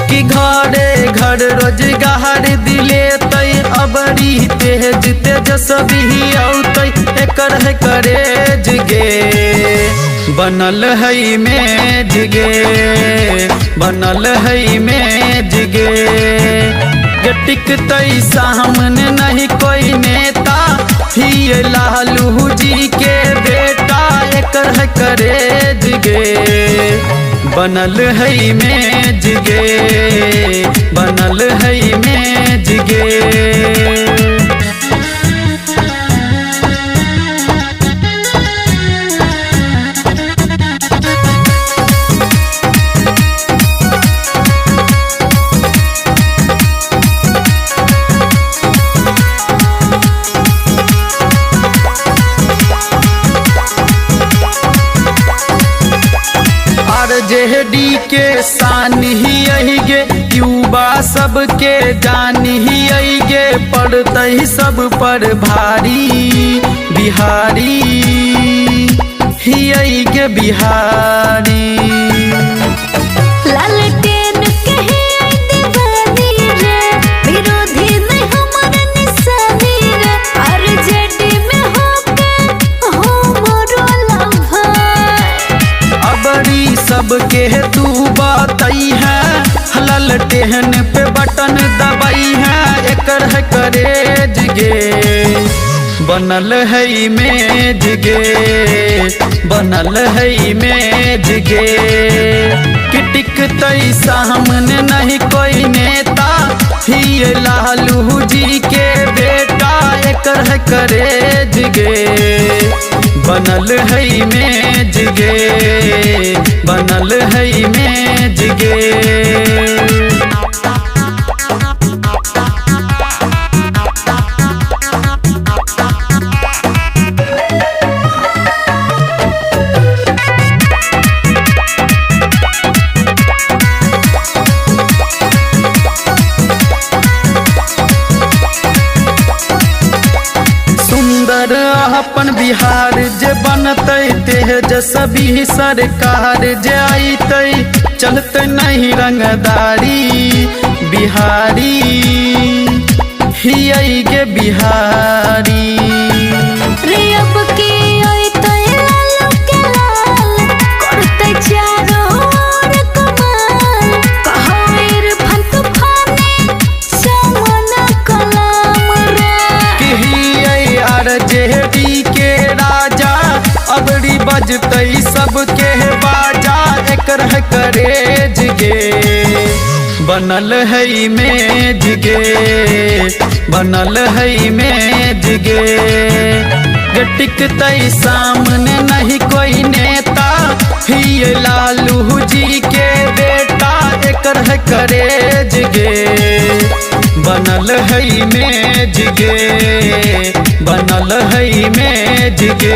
कि घरे घर रोजगार दिले तै अबरी तेज तेजस्वी औतै एकर है करेज गे बनल है मेज गे बनल है मेज गे टिकतै सामने नहीं कोई नेता ही लालू जी के बेटा एकर है करेज गे बनल है मेज गे बनल है मेज गे। जेडी के शान ही यही गे युवा सबके जान ही यही गे पड़ते सब पर भारी बिहारी ही यही गे बिहारी सबके तू बातई है ललटेन पे बटन दबाई है एकर है करेज गे बनल है मेज गे बनल है मेज गे कि टिकतै सामने नहीं कोई नेता ही लालू जी के बेटा एकर है करेज गे बनल है मेज गे बनल है मेज गे। अपन बिहार जे बनते तेजस्वी सरकार जे आईते चलते नहीं रंगदारी बिहारी ही गे बिहारी जेडी के राजा अबरी बजते सबके बाजा एकर है करेज गे बनल है मेज गे बनल है मेज गे टिकतै सामने नहीं कोई नेता ही लालू जी के बेटा एकर है करेज गे बनल है मेज गे बनल है मेज गे।